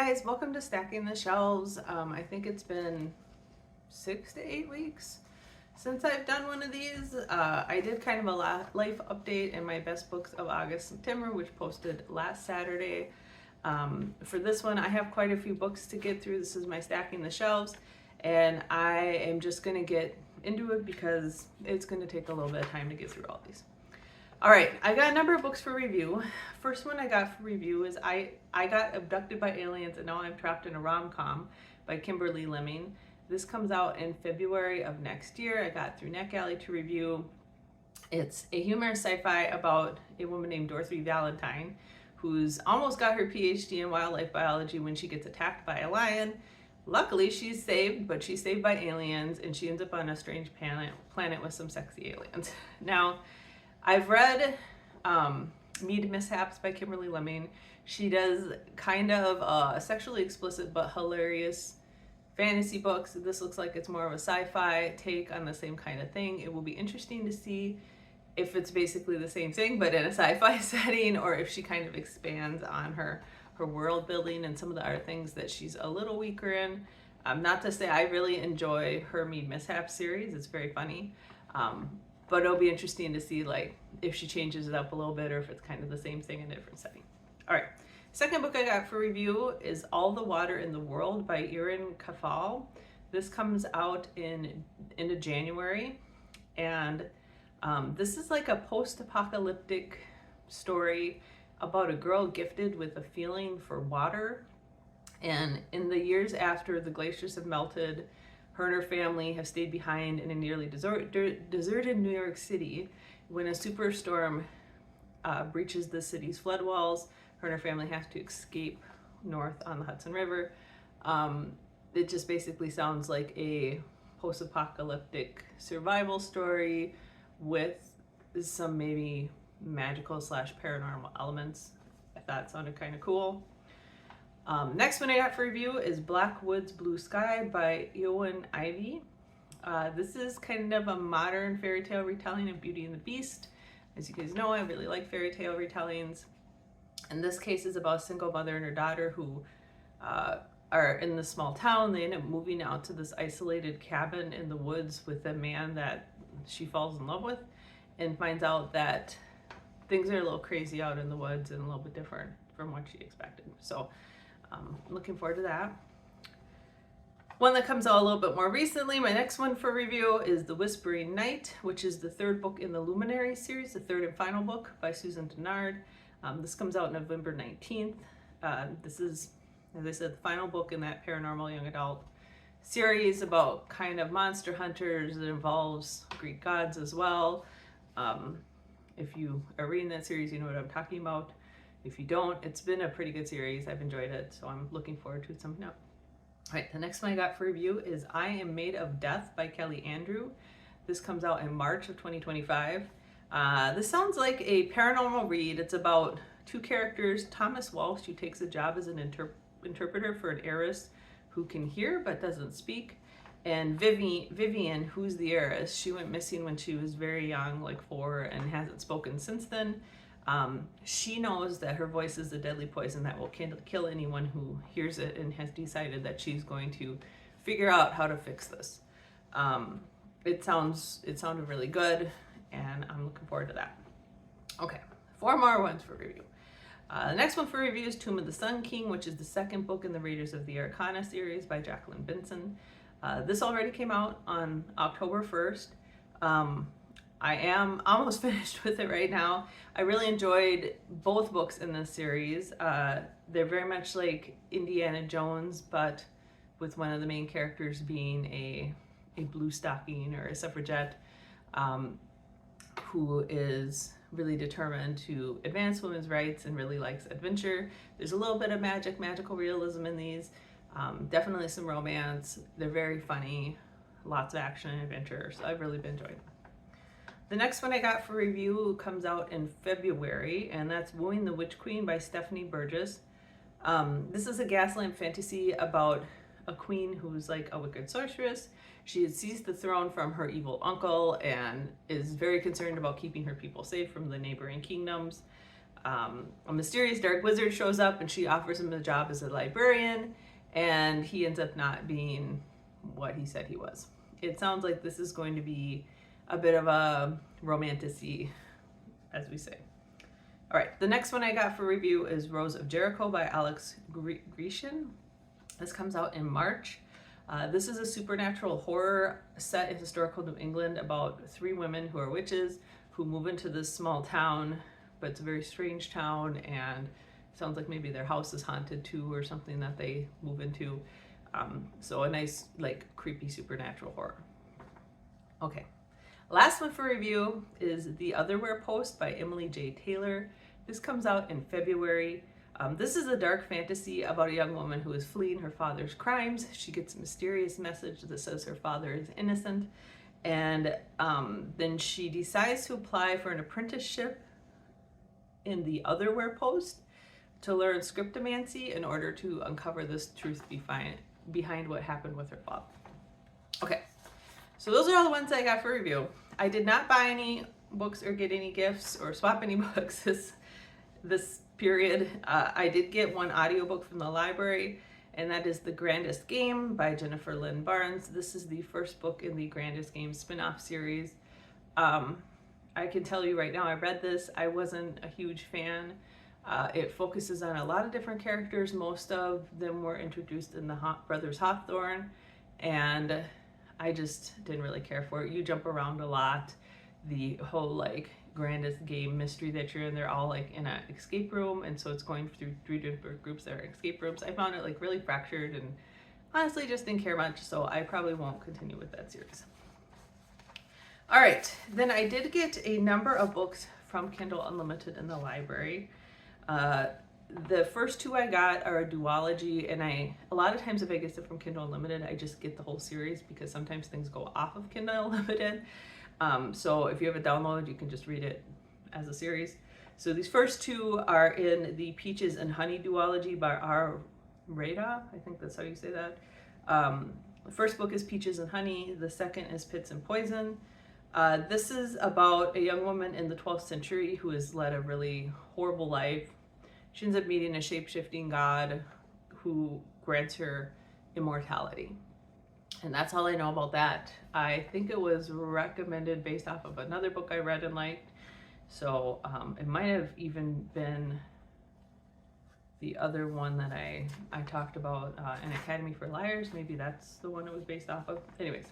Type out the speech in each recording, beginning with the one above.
guys, welcome to Stacking the Shelves. I think it's been 6 to 8 weeks since I've done one of these. I did kind of a life update in my best books of August, September, which posted last Saturday. For this one, I have quite a few books to get through. This is my Stacking the Shelves, and I am just going to get into it because it's going to take a little bit of time to get through all these. All right, I got a number of books for review. First one I got for review is I Got Abducted by Aliens and Now I'm Trapped in a Rom-Com by Kimberly Lemming. This comes out in February of next year. I got through NetGalley to review. It's a humorous sci-fi about a woman named Dorothy Valentine who's almost got her PhD in wildlife biology when she gets attacked by a lion. Luckily, she's saved, but she's saved by aliens, and she ends up on a strange planet with some sexy aliens. Now, I've read Mead Mishaps by Kimberly Lemming. She does kind of sexually explicit but hilarious fantasy books. This looks like it's more of a sci-fi take on the same kind of thing. It will be interesting to see if it's basically the same thing but in a sci-fi setting, or if she kind of expands on her world building and some of the other things that she's a little weaker in. Not to say I really enjoy her Mead Mishaps series. It's very funny. But it'll be interesting to see like if she changes it up a little bit or if it's kind of the same thing in a different setting. All right, second book I got for review is All the Water in the World by Erin Kafal. This comes out in into January, and this is like a post-apocalyptic story about a girl gifted with a feeling for water. And in the years after the glaciers have melted, her and her family have stayed behind in a nearly deserted New York City when a superstorm breaches the city's flood walls. Her and her family have to escape north on the Hudson River. It just basically sounds like a post-apocalyptic survival story with some maybe magical / paranormal elements. I thought it sounded kind of cool. Next one I got for review is Black Woods Blue Sky by Eowyn Ivey. This is kind of a modern fairy tale retelling of Beauty and the Beast. As you guys know, I really like fairy tale retellings. And this case is about a single mother and her daughter who are in this small town. They end up moving out to this isolated cabin in the woods with a man that she falls in love with, and finds out that things are a little crazy out in the woods and a little bit different from what she expected. So I'm looking forward to that. One that comes out a little bit more recently, my next one for review, is The Whispering Night, which is the third book in the Luminary series, the third and final book by Susan Dennard. This comes out November 19th. This is, as I said, the final book in that paranormal young adult series about kind of monster hunters. It involves Greek gods as well. If you are reading that series, you know what I'm talking about. If you don't, it's been a pretty good series. I've enjoyed it, so I'm looking forward to something else. All right, the next one I got for review is I Am Made of Death by Kelly Andrew. This comes out in March of 2025. This sounds like a paranormal read. It's about two characters, Thomas Walsh, who takes a job as an interpreter for an heiress who can hear but doesn't speak, and Vivian, who's the heiress. She went missing when she was very young, like 4, and hasn't spoken since then. She knows that her voice is a deadly poison that will kill anyone who hears it, and has decided that she's going to figure out how to fix this. It sounded really good, and I'm looking forward to that. Okay, 4 more ones for review. The next one for review is Tomb of the Sun King, which is the second book in the Raiders of the Arcana series by Jacqueline Benson. This already came out on October 1st. I am almost finished with it right now. I really enjoyed both books in this series. They're very much like Indiana Jones, but with one of the main characters being a blue stocking or a suffragette who is really determined to advance women's rights and really likes adventure. There's a little bit of magical realism in these. Definitely some romance. They're very funny, lots of action and adventure, so I've really been enjoying them. The next one I got for review comes out in February, and that's Wooing the Witch Queen by Stephanie Burgess. This is a gaslamp fantasy about a queen who's like a wicked sorceress. She had seized the throne from her evil uncle and is very concerned about keeping her people safe from the neighboring kingdoms. A mysterious dark wizard shows up and she offers him a job as a librarian, and he ends up not being what he said he was. It sounds like this is going to be a bit of a romantic-y, as we say. All right, the next one I got for review is Rose of Jericho by Alex Grecian. This comes out in March. This is a supernatural horror set in historical New England about 3 women who are witches who move into this small town, but it's a very strange town, and it sounds like maybe their house is haunted too or something that they move into. So a nice, like, creepy supernatural horror. Okay, last one for review is The Otherwhere Post by Emily J. Taylor. This comes out in February. This is a dark fantasy about a young woman who is fleeing her father's crimes. She gets a mysterious message that says her father is innocent, and then she decides to apply for an apprenticeship in the Otherwhere Post to learn scriptomancy in order to uncover this truth behind what happened with her father. Okay, so those are all the ones I got for review. I did not buy any books or get any gifts or swap any books this period. I did get one audiobook from the library, and that is The Grandest Game by Jennifer Lynn Barnes. This is the first book in the Grandest Game spin-off series. I can tell you right now, I read this, I wasn't a huge fan. It focuses on a lot of different characters. Most of them were introduced in the Brothers Hawthorne, and I just didn't really care for it. You jump around a lot. The whole, like, Grandest Game mystery that you're in, they're all, like, in an escape room, and so it's going through 3 different groups that are escape rooms. I found it, like, really fractured, and honestly just didn't care much, so I probably won't continue with that series. All right, then I did get a number of books from Kindle Unlimited in the library. The first 2 I got are a duology, and a lot of times if I get stuff from Kindle Unlimited, I just get the whole series because sometimes things go off of Kindle Unlimited. So if you have a download, you can just read it as a series. So these first 2 are in the Peaches and Honey duology by R. Rada. I think that's how you say that. The first book is Peaches and Honey. The second is Pits and Poison. This is about a young woman in the 12th century who has led a really horrible life. She ends up meeting a shape-shifting god who grants her immortality. And that's all I know about that. I think it was recommended based off of another book I read and liked. So it might have even been the other one that I talked about, An Academy for Liars. Maybe that's the one it was based off of. Anyways.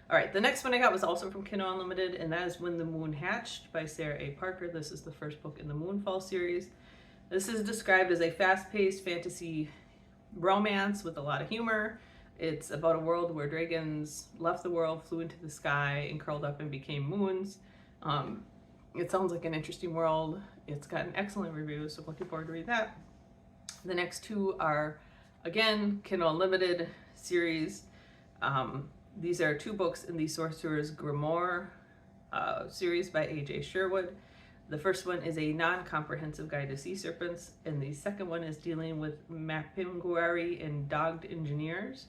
All right, the next one I got was also from Kindle Unlimited, and that is When the Moon Hatched by Sarah A. Parker. This is the first book in the Moonfall series. This is described as a fast-paced fantasy romance with a lot of humor. It's about a world where dragons left the world, flew into the sky, and curled up and became moons. It sounds like an interesting world. It's gotten excellent reviews, so I'm looking forward to read that. The next 2 are, again, Kindle Unlimited series. These are 2 books in the Sorcerer's Grimoire series by A.J. Sherwood. The first one is a non-comprehensive guide to sea serpents, and the second one is dealing with Mapinguari and dogged engineers.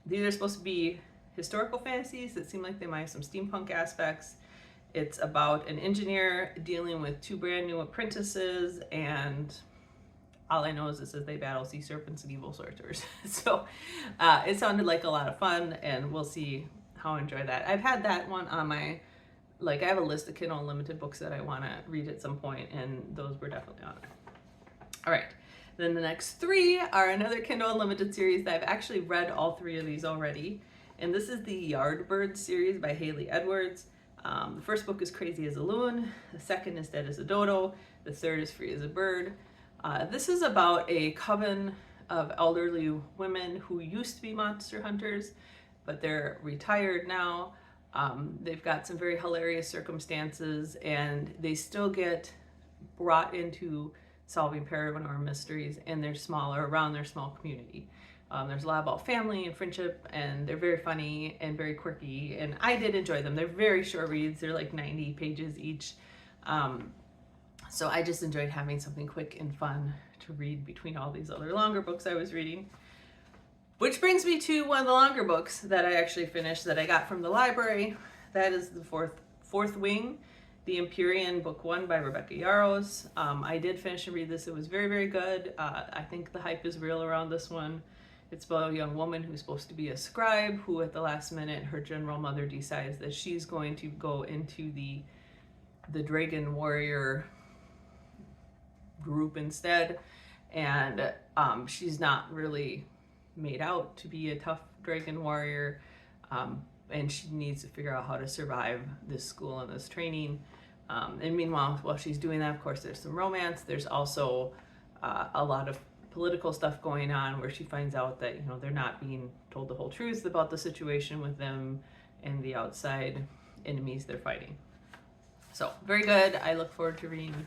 These are supposed to be historical fantasies that seem like they might have some steampunk aspects. It's about an engineer dealing with 2 brand new apprentices, and all I know is it says they battle sea serpents and evil sorcerers. So it sounded like a lot of fun, and we'll see how I enjoy that. I've had that one on my, like, I have a list of Kindle Unlimited books that I want to read at some point, and those were definitely on there. All right, then the next 3 are another Kindle Unlimited series that I've actually read all 3 of these already, and this is the Yardbirds series by Haley Edwards. The first book is Crazy as a Loon, the second is Dead as a Dodo, the third is Free as a Bird. This is about a coven of elderly women who used to be monster hunters, but they're retired now. They've got some very hilarious circumstances, and they still get brought into solving paranormal mysteries in their around their small community. There's a lot about family and friendship, and they're very funny and very quirky, and I did enjoy them. They're very short reads. They're like 90 pages each. So I just enjoyed having something quick and fun to read between all these other longer books I was reading. Which brings me to one of the longer books that I actually finished that I got from the library. That is The Fourth Wing. The Empyrean, Book 1 by Rebecca Yarros. I did finish and read this. It was very, very good. I think the hype is real around this one. It's about a young woman who's supposed to be a scribe who at the last minute, her general mother decides that she's going to go into the dragon warrior group instead. And she's not really made out to be a tough dragon warrior. And she needs to figure out how to survive this school and this training. And meanwhile, while she's doing that, of course, there's some romance. There's also a lot of political stuff going on where she finds out that, you know, they're not being told the whole truth about the situation with them and the outside enemies they're fighting. So, very good. I look forward to reading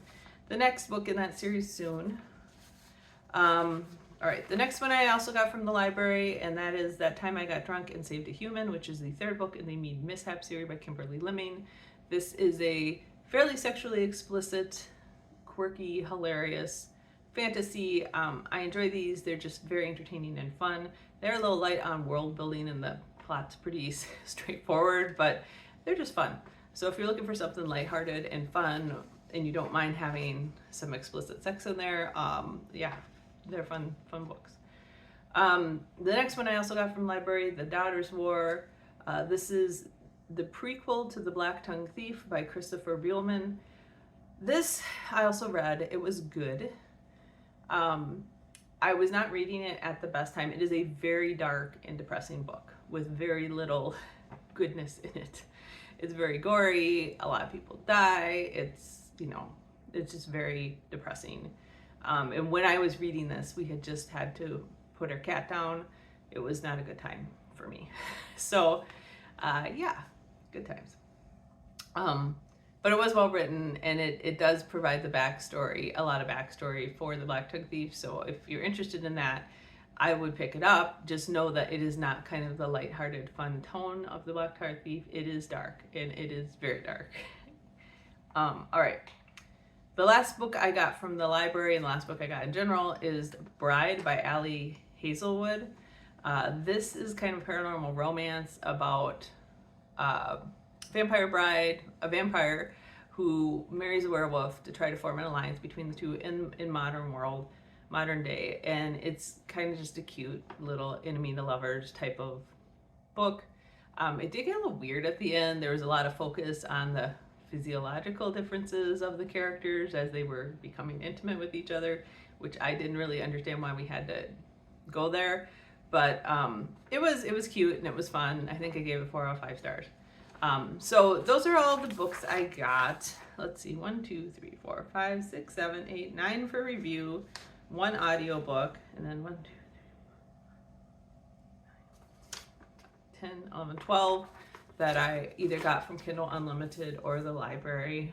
the next book in that series soon. All right, the next one I also got from the library, and that is That Time I Got Drunk and Saved a Human, which is the third book in the Mead Mishap series by Kimberly Lemming. This is a fairly sexually explicit, quirky, hilarious fantasy. I enjoy these. They're just very entertaining and fun. They're a little light on world building and the plot's pretty straightforward, but they're just fun. So if you're looking for something lighthearted and fun and you don't mind having some explicit sex in there, yeah, they're fun books. The next one I also got from the library, The Daughter's War. This is the prequel to The Black Tongue Thief by Christopher Buehlman. This I also read. It was good. I was not reading it at the best time. It is a very dark and depressing book with very little goodness in it. It's very gory. A lot of people die. It's, you know, it's just very depressing. And when I was reading this, we had just had to put our cat down. It was not a good time for me. So, yeah, good times. But it was well written, and it does provide the backstory, a lot of backstory for the Black Tongue Thief. So if you're interested in that, I would pick it up. Just know that it is not kind of the lighthearted, fun tone of the Black Tongue Thief. It is dark, and it is very dark. All right. The last book I got from the library, and the last book I got in general, is Bride by Allie Hazelwood. This is kind of paranormal romance about vampire bride, a vampire who marries a werewolf to try to form an alliance between the two in modern day. And it's kind of just a cute little enemy to lovers type of book. It did get a little weird at the end. There was a lot of focus on the physiological differences of the characters as they were becoming intimate with each other, which I didn't really understand why we had to go there. But it was cute and it was fun. I think I gave it 4 out of 5 stars. So those are all the books I got. Let's see, 1, 2, 3, 4, 5, 6, 7, 8, 9 for review, 1 audiobook, and then 1, 2, 3, 10, 11, 12 that I either got from Kindle Unlimited or the library.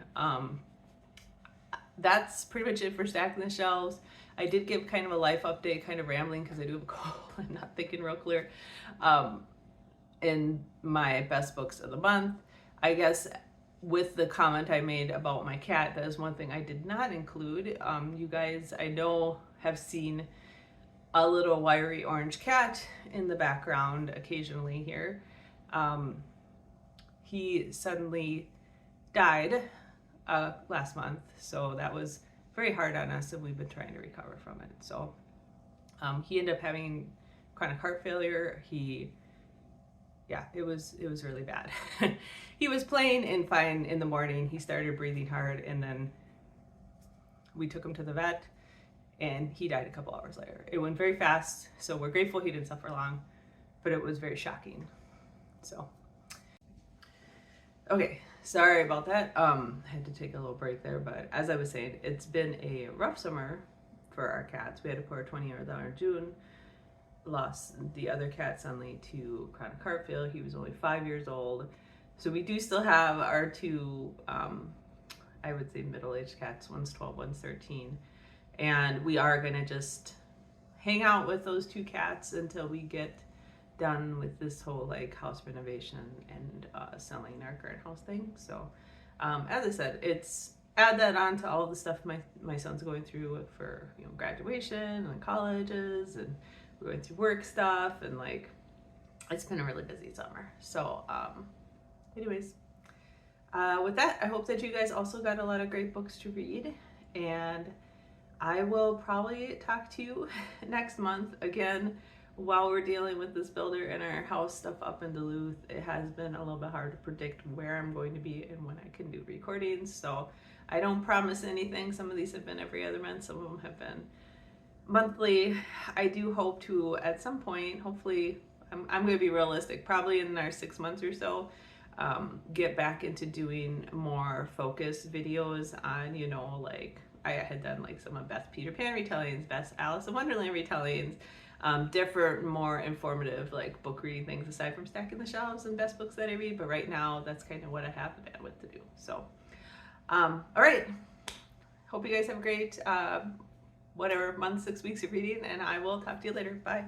That's pretty much it for Stacking the Shelves. I did give kind of a life update, kind of rambling because I do have a cold and not thinking real clear. In my best books of the month, I guess with the comment I made about my cat, that is one thing I did not include. You guys, I know, have seen a little wiry orange cat in the background occasionally here. He suddenly died last month, so that was very hard on us, and we've been trying to recover from it. So he ended up having chronic heart failure. Yeah, it was really bad. He was playing and fine in the morning. He started breathing hard, and then we took him to the vet, and he died a couple hours later. It went very fast, so we're grateful he didn't suffer long, but it was very shocking. So, okay, sorry about that. I had to take a little break there, but as I was saying, it's been a rough summer for our cats. We had to put our 20-year-old down in June. Lost the other cat suddenly to chronic heart failure. He was only 5 years old. So we do still have our 2, I would say middle-aged cats. One's 12, one's 13. And we are gonna just hang out with those 2 cats until we get done with this whole like house renovation and selling our current house thing. So as I said, it's add that on to all the stuff my son's going through for, you know, graduation and colleges, and we're going through work stuff, and like it's been a really busy summer. So anyways, With that, I hope that you guys also got a lot of great books to read, and I will probably talk to you next month again. While we're dealing with this builder and our house stuff up in Duluth, it has been a little bit hard to predict where I'm going to be and when I can do recordings. So I don't promise anything. Some of these have been every other month, some of them have been monthly. I do hope to, at some point, hopefully, I'm going to be realistic, probably in our 6 months or so, get back into doing more focused videos on, you know, like I had done like some of Beth Peter Pan retellings, Best Alice in Wonderland retellings, different, more informative like book reading things aside from stacking the shelves and best books that I read. But right now, that's kind of what I have the bandwidth to do. So, all right. Hope you guys have a great, whatever month, 6 weeks of reading, and I will talk to you later. Bye.